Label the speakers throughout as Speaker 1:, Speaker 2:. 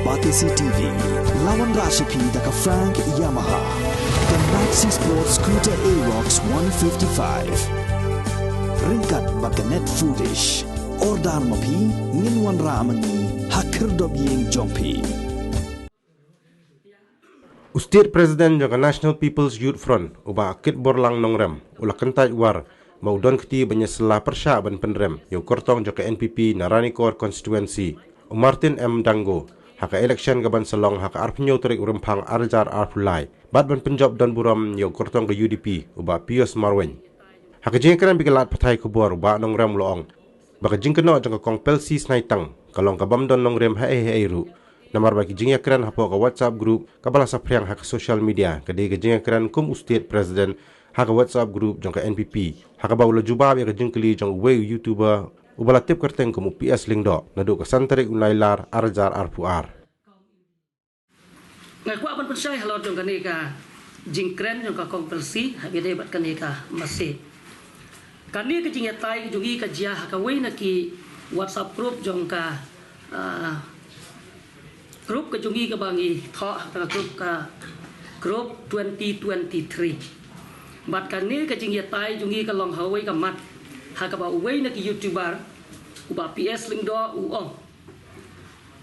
Speaker 1: Batisi TV, lawan Rashipi daka Frank Yamaha, dan Maxi Sports Scooter Aerox 155. Ringkat baka net footage, ordar mapi, nginwan ramani, hakir dobyeng jompi.
Speaker 2: State President jaga National People's Youth Front uba akit borlang nongrem ula kentaj war maudon keti banyasela persya ban penrem yang kortong jaga NPP Naranikor Constituency Martin M. Dango haka election gaban salong haka arpnyo terik urempang arjar arpulai bad ban penjob dan buram yang kortong ke UDP uba Pius Marwen haka jengkeran bigelat patai kubor uba nongrem loong baka jengkeno jaga kong pelsi snaitang kalong kabam don nongrem hae ru Namar bagi jingya keran hapo ka WhatsApp group kabala sapriang haka social media kadi jingya keran kum State President haka WhatsApp group jong ka NPP haka bawla jubab ya jingkeli jong we YouTuber ubala tip kerteng kum PS Lingdo nadu ka santarik unailar arjar arpuar
Speaker 3: ngaku apan pensai halor jong kani ka jingkren jong ka kompelsi habide bat kani ka masih kani ka jingya tai jongi ka jia haka we na ki WhatsApp group jong ka grup kejungi ke bangi thok grup 2023 bat kan ni kejing ya tai jungi ke long hawai ke mat ha ka ba wei na ki YouTuber uba PS Lingdo uong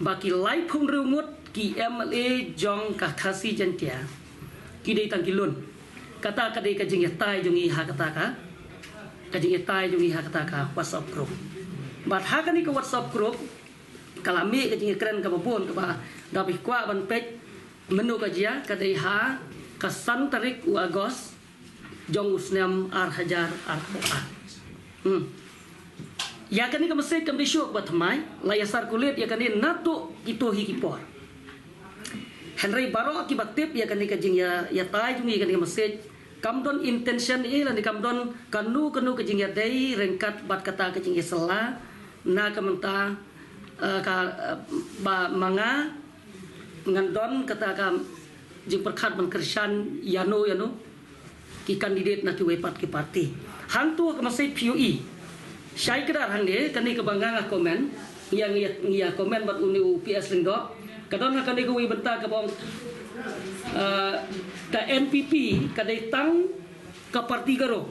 Speaker 3: baki live phung rumut ki MLA jong ka thasi jantia ki dei tang kilun kata ka dei kejing ya tai jungi ha kata ka kejing ya tai jungi ha kata ka WhatsApp group bat ha ka ni ke WhatsApp group kalami kejing keren ka babon ka ba dapat kuat ban pej menu kajian kadai ha kasan tarik Agos jong usnam hajar arpoa ya kani ka masih kam disyuk batmai layasar kulit ya kani natu itu hikipor Henry Baro akibat tip ya kani kajing ya tai jungi kani masih kamdon intention lan kamdon kanu kajing ya dai rengkat bat kata kajing ya sela na kamenta ka ba manga ngandon kata kam jing perkat ban kersan yano ki kandidat na ki wepat ki parti hantu ka masai PUE syai kedar hande kani ke bangga komen yang ngia komen bat uni PS Lingdo kadon kani ke wi benta ka bong ka NPP kadai tang ka parti garo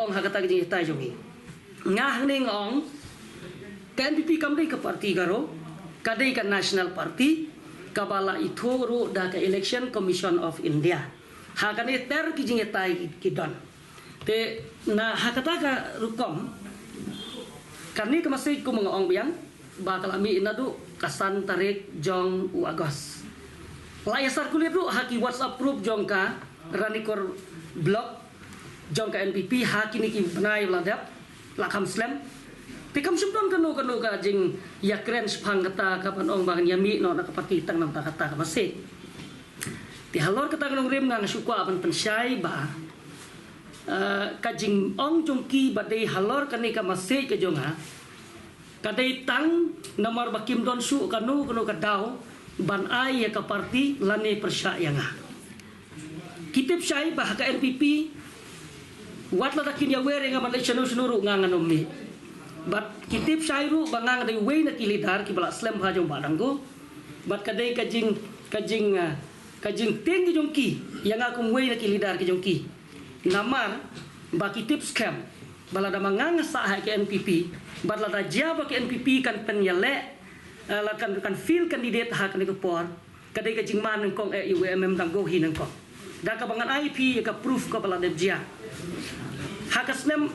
Speaker 3: ong hakata ki tai jongi ngah ning ong ka NPP kamdai ka parti garo kadai ka National Party kabala ithoro da ka Election Commission of India hakane ter ki jingetai kidon te na hakata ka rukom karni ka masih ko mga ong biang bakal ami inadu kasan tarik jong Agos layasar kulit ru haki WhatsApp group jong ka Ranikor blog jong ka NPP haki ni ki benai ladap lakam slam Pikam sumdon kanu ka jing ya keren sepang kata kapan ong bangan yami no na kapati tang nam kata ka masih. Ti halor kata kanong rim nga sukwa apan pensyai ba. Kajing ong jongki badai halor kani ka masih ka jonga. Kadai tang nomor bakim don su kanu ka daw ban ai ya ka parti lane persya nga. Kitip syai ba ka NPP wat la dakin ya were nga Malaysia sunuru nga nganom mi. But kitip syairu bangang dari way na kilidar kibala slam hajong badanggo but kadai kajing ting jongki yang aku way na kilidar ke jongki namar ba kitip scam bala da mangang sa ke NPP bala da jaba ke NPP kan penyele kan feel kandidat ha kan ko por kadai kajing man kong UMM danggo hinang ko da ka bangan IP ka proof ka bala da jia hakasnem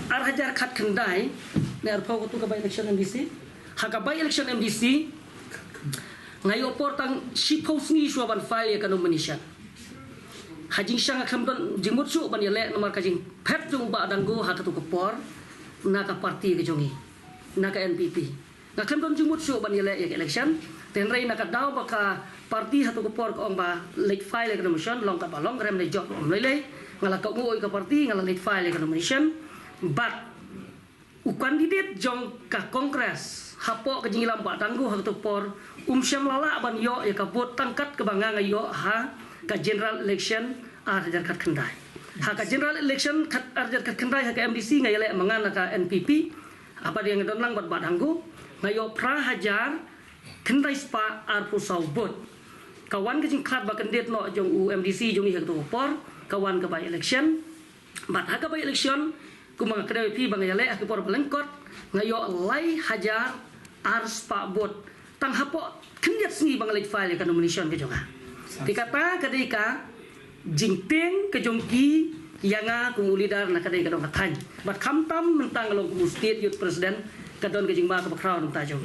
Speaker 3: Arhajar kat kendai ne arpau ko tu ka by election MDC haka by election MDC ngayo portang shiphouse ni shu ban file ya kanu manisha hajing sang akamdon jingmut su ban yele nomor kajing pet jung ba danggo haka tu ko por na ka parti ke jongi na ka NPP ngakamdon jingmut su ban yele ya election tenrai na ka daw baka parti hatu ko por ko ba late file ya kanu mission long ka balong rem le job lele ngala ka ngoi ka parti ngala late file ya kanu mission but kandidat jong ka kongres hapo ka jingilam ba tanggu ha por syam lala ban yo ya ka bot tangkat ke banganga yo ha ka general election arjar kat kendai ha ka general election kat arjar kat kendai ha ka MDC ngayale mangana ka NPP apa dia ngedon lang bat badanggu ngayo pra hajar kendai spa arpu saubot kawan ke jing khat ba kandidat no jong UMDC jong ni hak tu por kawan ke by election bat hak by election kumang kedai pi bang yale ak por belengkot ngayo lai hajar ar spa bot tang hapo kandidat sni bang lek file ka nomination ke jonga dikata kadika jingteng ke jongki yanga kumulidar na kadai kadong katany bat kamtam mentang long ku state youth president kadon ke jingba ka bakraw nang tajong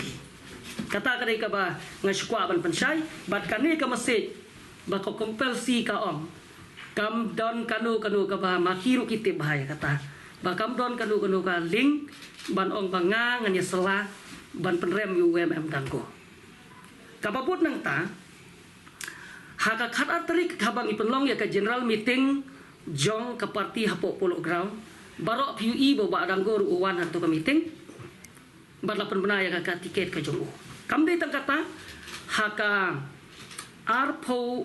Speaker 3: kata kadai ka ba ngashkwa ban pensai bat kani ka masih ba ko kompelsi ka om kam don kanu ka ba makiru kitib bahaya kata ba kam don kanu ka link ban ong banga nganya sela ban penrem UMM dangko kapaput nang ta haka khat atrik habang ipenlong ya ka general meeting jong ke parti hapok polo ground barok PUE bawa danggo ruwan hantu ke meeting barlapan benar ya ka tiket ke jong kamde tang kata haka arpo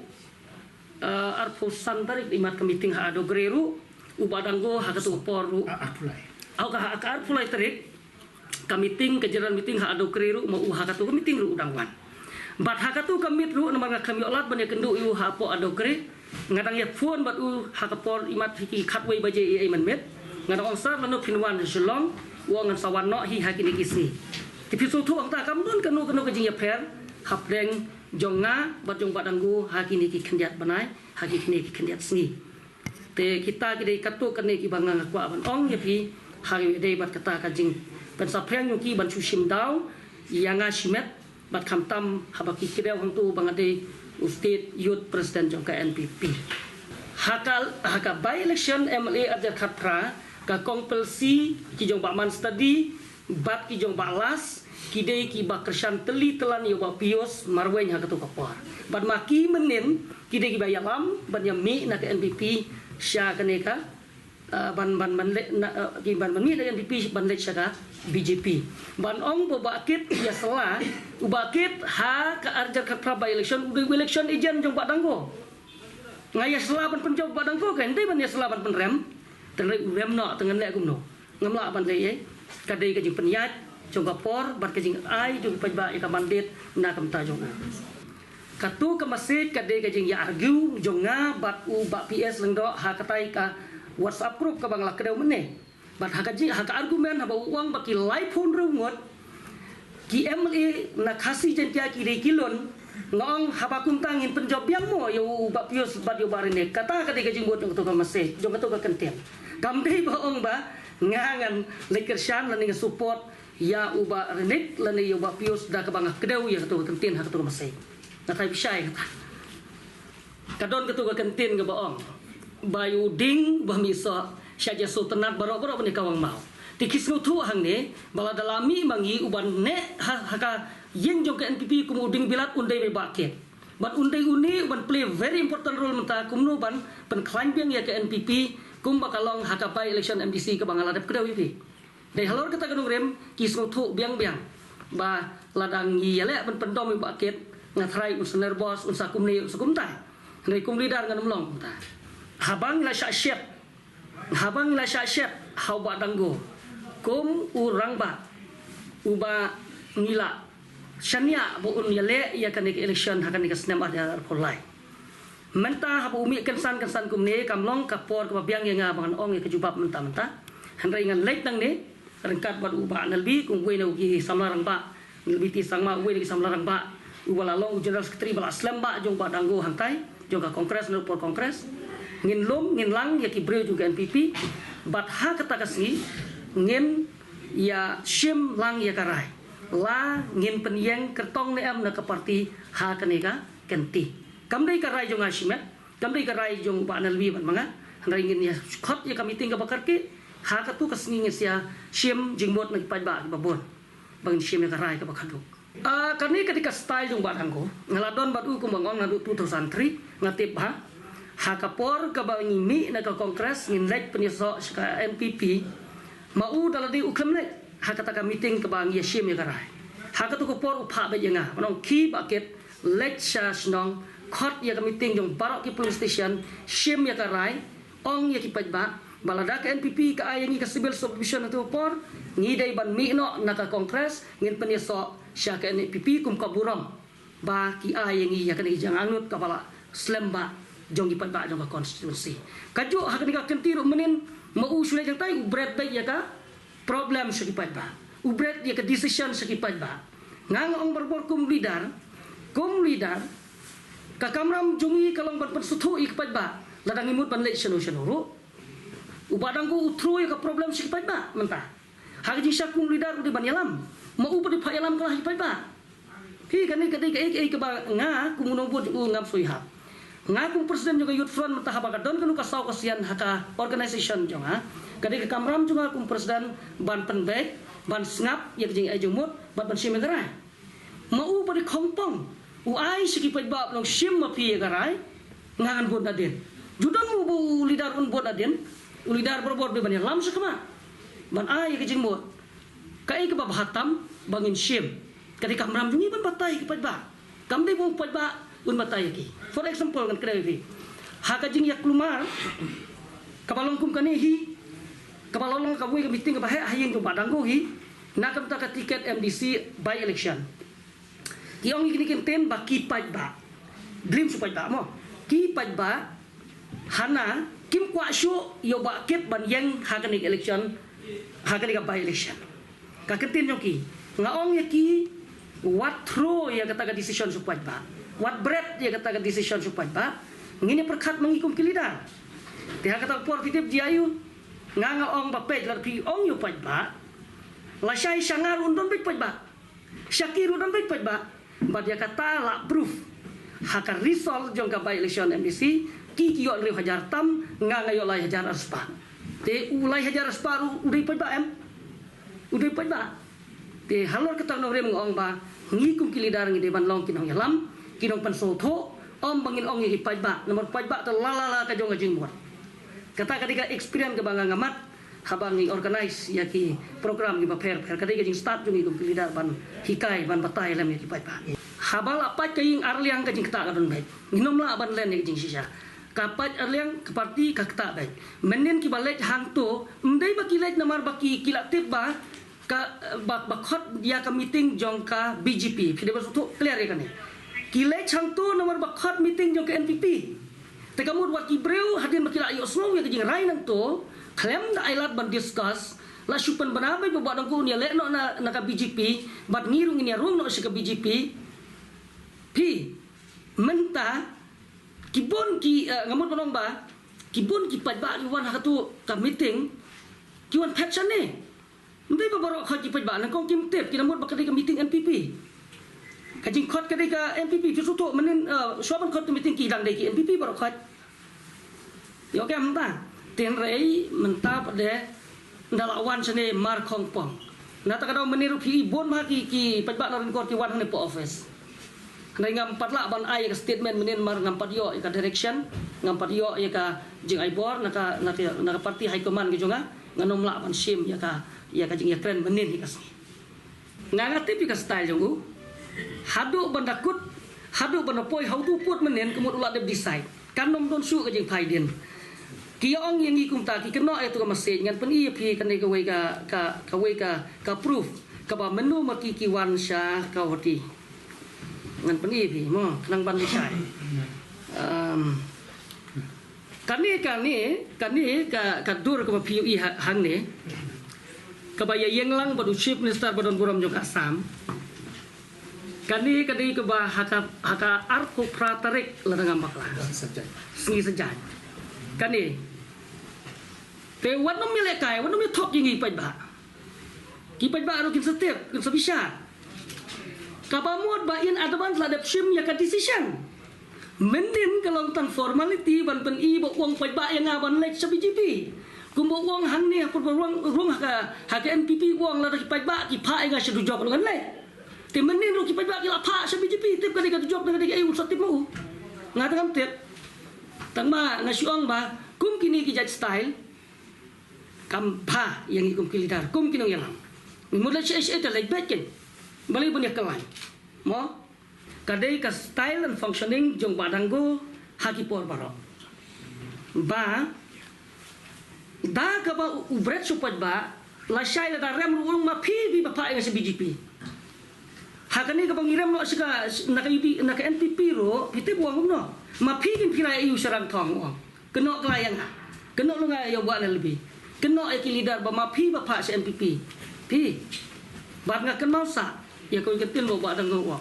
Speaker 3: santarik imat ke meeting ha ado greru uba danggo haka tu poru au ka haka arpulai tarik ke meeting ke general meeting ha ado greru mau haka tu ke meeting ru dangwan bat haka tu kamit ru namang kami olat banyak kendu yu hapo ado gre ngadang ya phone bat u hakapor imat hiki khatway baje ai man met ngadang onsar lanu pinwan shalom wong ngan sawan no hi hakini kisni tipi so tu angta kam don kanu ke jing ya per hapdeng jonga bat jong badanggu hakini ki kendiat banai hakini ki kendiat sni te kita kidai katu kane ki banga ngakwa ban ong ya pi hari dei bat kata ka jing ban sapreng yuki ban chushim daw yanga shimet bat kamtam habaki kidau hang tu bangade state youth president jong ka NPP haka by election MLA ajar khatra ka kompelsi ki jong ba man study bat ki jong ba las kidei ki ba kersan teli telan yo ba pios marwen ha katu kapar bat maki menen kidei ki ba yalam ban yami na ka NPP sya kaneka ban mi na NPP ban lek sya BJP ban ong babakit ya salah ubakit ha ka arjar ka by election election ejen jong badanggo ngaya salah ban penjau badanggo kan dei ban ya salah ban penrem tenrei rem no tengen lek gumno ngamla ban lei kadai ka jing penyat jong kapor bat ka jing ai jong pajba ka bandit na kam ta jong katu ka masjid kadai ka jing ya argu jong nga bat u ba PS lengdo ha katai ka WhatsApp group ka bangla kedau meneh bat haka argumen haba uang baki live phone rungot ki MLA na khasi jentia ki de kilon ngong haba kuntangin penjob yang mo yo ba pios bat yo barine kata ka de gajing bot to ka masih jong to ka kenten kam dei ba ong ba ngangan lekershan lan ngi support ya uba renik lan yo ba pios da ka banga kedau ya to kenten ha to ka masih na tai bisai kata kadon ka to ka kenten ga ba ong bayu ding ba miso syaja sultanat barok-barok ni kawang mau tikis ngutu hang ne bala dalami mangi uban ne haka yeng jong ke NPP kumuding bilat undai be baket but undai uni uban play very important role menta kumno ban pen climbing ya ke NPP kum bakalong haka by election MDC ke bangaladap kedau ipi dai halor kata kanung rem kis ngutu biang-biang ba ladang yi yale pen pendom baket ngatrai usner bos unsakum ni usakumtai nei kum lidar ngan mlong ta habang la syat habang la syat hau ba danggo kum urang ba uba ngila syania bu un yale ya kan election hakan ni kasnem ada polai menta habu umi kensan kum ne kamlong kapor ka biang yang ngabangan ong ke jubab menta handai ngan lek nang ne rengkat ba uba nalbi kum we na ugi samlarang ba nalbi ti sangma we ni samlarang ba uba lalong general secretary bala aslam ba jong ba danggo hantai jong ka kongres no por kongres ngin lom ngin lang ya ki breu juga NPP bat ha kata kasni ngin ya shim lang ya karai la ngin penyeng kertong ne am na ka parti ha kaneka kenti kamdai karai jong ashimet kamdai karai jong ba nalwi ban manga handai ngin ya khot ya kami tinggal bakar ki ha katu kasni ngin sia shim jingbot na paj ba babon bang shim ya karai ka bakadu karni ketika style jong ba danggo ngaladon batu kumbangong na 2003 ngatip ha hakapor ka ba ngimi na ka kongres nginlek penyeso ka NPP mau daladi uklam lek hakata ka meeting ka bang yashim ya karai hakatu ko por upha ba yenga manong ki bucket lek sha snong khot ya ka meeting jong barok ki police station shim ya karai ong ya ki pajba balada ke NPP ka ayangi ka civil subdivision itu por ngidai ban mi no naka kongres ngin penyeso sya ke NPP kum kaburam ba ki ayangi ya kan ijang angut kapala slemba jong ipat ba jong ka constituency kaju hakani ka kentiru menin mau sudah jang tai ubret baik ya ka problem sekipat ba ubret ya ka decision sekipat ba ngang ong berbor kum leader ka kamram jungi kalong ban persutu ikipat ba ladang imut ban lek senu ubadang ko utroy ka problem sekipat ba mentah hagi syakum leader di ban yalam mau pada pak yalam kalah ikipat ba hi kan ka ka ba nga kumuno bod ngam soiha nga kum presiden juga youth front mentah ba kadon kanu kasau kasian haka organization jonga kadai ka kamram juga kum presiden ban penbek ban snap ya jing ajumut ban simegarai mau pada kompong uai sekipat ba long sim mapi garai ngangan bod adin judan mu bu leader un bod adin ulidar berbor be ban lam sekema ban ai ke jingmot kai ke hatam bangin sim kadi kamram jungi ban batai ke ba kam dei bung ba un batai ki for example kan krevi haka jing yak lumar kabalong kum kanehi kabalong ka bui ka meeting ka hayeng tu padang go hi nakam ta ka tiket MDC by election tiong ini kenten ba ki ba dream su ba mo ki ba hana kim kwa shu yo ba ket ban yang hakanik election hakanik by election ka kentin yoki ngaong yaki what throw ya kata ka decision supat ba what bread ya kata ka decision supat ba ngini perkat mengikum kilida dia kata positif diayu ngaong ba pej la pi ong yo pat ba la syai sangar undon pej ba syakir undon pej ba dia kata la proof haka result jong ka by election MDC ki yo le hajar tam nga ngayo lai hajar aspa te ulai hajar aspa udai pa ba udai pa ba te halor ketang no rem ngong ba ngi kum kilidar ngi de ban long kinong yalam kinong pan so tho om bangin ong ngi pa ba nomor pa ba to la ka jong jing mot kata kadika experience ke banga ngamat habang ngi organize ya ki program ngi ba per kadika jing start jong ngi kum kilidar ban hikai ban batai lam ngi pa ba habal apa kaing arliang ka jing kata kadon baik nginom la ban len ngi jing sisa kapat arliang keparti kakta baik menen ki balek hangto ndai baki lek namar baki kilatip ba ka bakot dia ka meeting jong ka BJP pide bersatu clear ya kan kilek hangto namar bakot meeting jong ka NPP te kamud wat ki breu hadin baki la yo snow ya jing rai nang to klem da ailat ban discuss la supan banabai ba dang ko ni lek no na ka BJP bat ngirung ni rung no si ka BJP pi menta kibon ki ngamut panong ba kibon ki pajba ki wan hakatu ka meeting ki wan patchan ne ndai ba baro kha ki pajba nang kong kim tep ki namut ba kadai ka meeting NPP ka jing khot kadai ka NPP tu suto menen soban khot meeting ki dang dai ki NPP baro khot yo ke menta ten rei menta pade ndalawan sene mar khong pong na ta kadau meniru pi bon ma ki pajba norin kor ki wan ne po office Nai ngampat lah ban ai ka statement menin mar ngampat yo ka direction ngampat yo ya ka jing ai bor naka parti high command ki jonga nganom la ban sim ya ka jing ya kren menin ka sini ngangati pi ka style jongu hadu ban dakut hadu ban poi how to put menin kemut ulat de decide kanom don su ka jing phai din ki ong yang ngi kum ta ki keno itu ka message ngan pen i pi kan ka wei ka proof ka ba menu ma ki wan sha ka hoti ngan peni pi mo nang ban disai kani ka dur ka PUE hang ne ka ba yang lang badu chief minister badon buram jo Assam kani ka ba haka arko pratarik la ngam bakla singi sejaj kani te wan no mile kai wan no mi thok jingi pa ba ki pa ba ro kin step kin sabisha kabamut ba in advance la dep sim ya ka decision mendin kalau tentang formality ban pen i bo wong pa ba yang aban lek sa BJP kumbo wong hang ni pun wong ha NPP wong la ki pa ba ki pha nga sa job ngan lek te mendin ro ki pa ba ki la pha sa BJP tip ka job nga ai usat tip mo nga tangam tip tangma nga siong ba kum kini ki judge style kam pha yang ikum kilidar kum kinong yang mula si ta lek bekin balik punya kelai, mo kadai ka style and functioning jong badanggo haki por barok, ba Da ka ba ubret supad ba la syai da rem ruang ma pi bi ba yang si BJP. Hakani ka pangiram no sika naka NPP ro pite buang no. Ma pi bin pirai yu sarang thong o. Keno kelayang ha. Keno lu nga yo buat lebih. Keno ai leader ba ma pi ba si NPP. Pi. Bat nga kenal sa ya ko ketin lo ba dang go.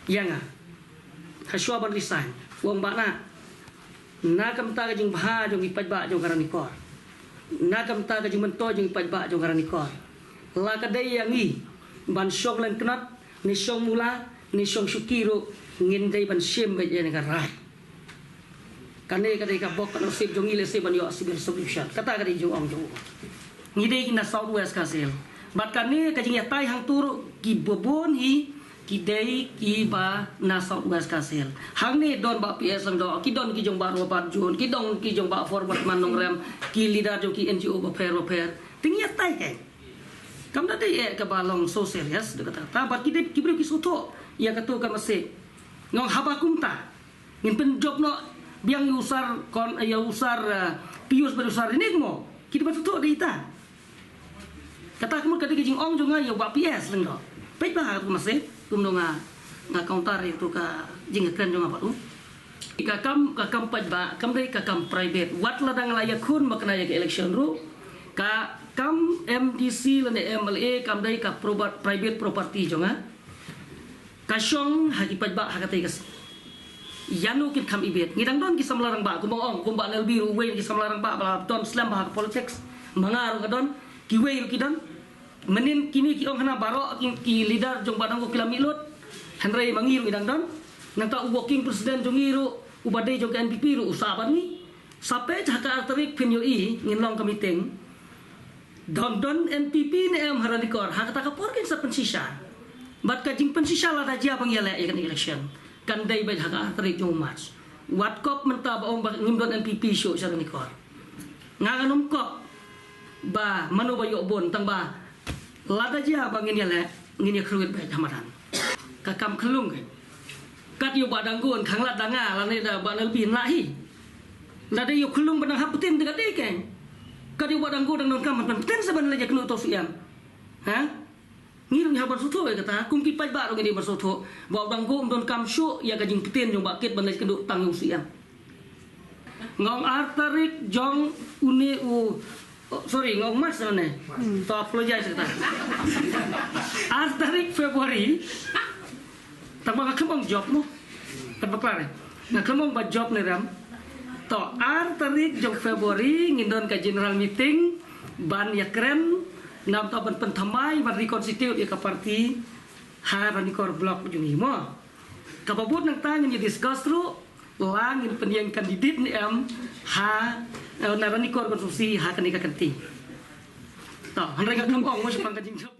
Speaker 3: Yang ah. Haswa ban resign. Wong ba na. Na kam ta ka jing bha jong ipaj ba jong karani kor. Na kam ta ka jing mento jong ipaj ba jong karani kor. La ka dai yang ni ban syong len knat ni syong mula ni syong syukiro ngin dai ban syem ba je negara. Kane ka dai ka bok kan sip jong ile sip ban yo sibir solution. Kata ka dai jong ong jong. Ni dai kina Southwest Kasel. Bat kane ka jing ya tai hang tur ki bobon hi kidai ki ba na Southwest Kasel. Hang ni don ba PS ang do ki don ki jong ba ro pat jun ki don ki jong ba forward man nong rem ki leader jong ki NGO ba fair tingnya tai kai kam da dai ka ba long so serious de kata ta ba ki dai ki bro ki soto ya ka to ka mase ngong haba kumta ngin pen job no biang usar kon ya usar pius berusar ini mo ki ba soto de ita kata kamu kata ki jing ong jong ya ba PS leng do pe ba ka mase tum nga counter itu ka jing kren jong apa tu ka kam paj ba kam dai ka kam private wat la dang la yakun makna ya election ru ka kam MDC la MLA kam dai ka private property jonga ka syong hagi paj ba hakatai kas yanu kit kam ibet ngidang don ki samlarang ba kumong kumba lel biru we ki samlarang ba bala don slam ba politics mangaru ka don ki we ki don menin kini ki ong hana baro ki leader jong badang ko kilamilut hanrei mangiru idang don nanta working president jong iru ubade jong NPP ru usaban ni sampai jaka tarik pinyo i nginlong ka meeting don NPP ne em haradikor hakata ka porkin sa pensisa bat ka jing pensisa la da jia pangyala ikan election kan dai ba jaka tarik jong march wat kop menta ba ong ngimdon NPP show sa nikor nganganom kop ba manu ba yo bon tang ba lada jia bangin ya le ngin ya kruit baik hamaran kakam kelung kat yo badang gon khang lat danga la ne da ba lebih lahi lada yo kelung badang haputin dekat dei kan kat yo badang gon dang kam pan ten saban le jaknu to siam ha ngirung ha barsoto e kata kum ki paj ba ro ngini barsoto ba dang gon don kam shu ya ka jing putin jong bakit ban le keduk tang yo siam ngong artarik jong une u sorry ngong mas ne to apologize kata tarik Februari tak bang kemong job no tak baklar na kemong ba job ne ram to tarik jong Februari ngindon ka general meeting ban ya keren nam to ban pentamai ban reconstitute ya ka parti ha ranikor block jung mo kapabut nang tanya ni discuss ru langin penyang kandidat ni am ha narani kor konstruksi ha kanika kanti to hanrega kemong mo sepang kajing job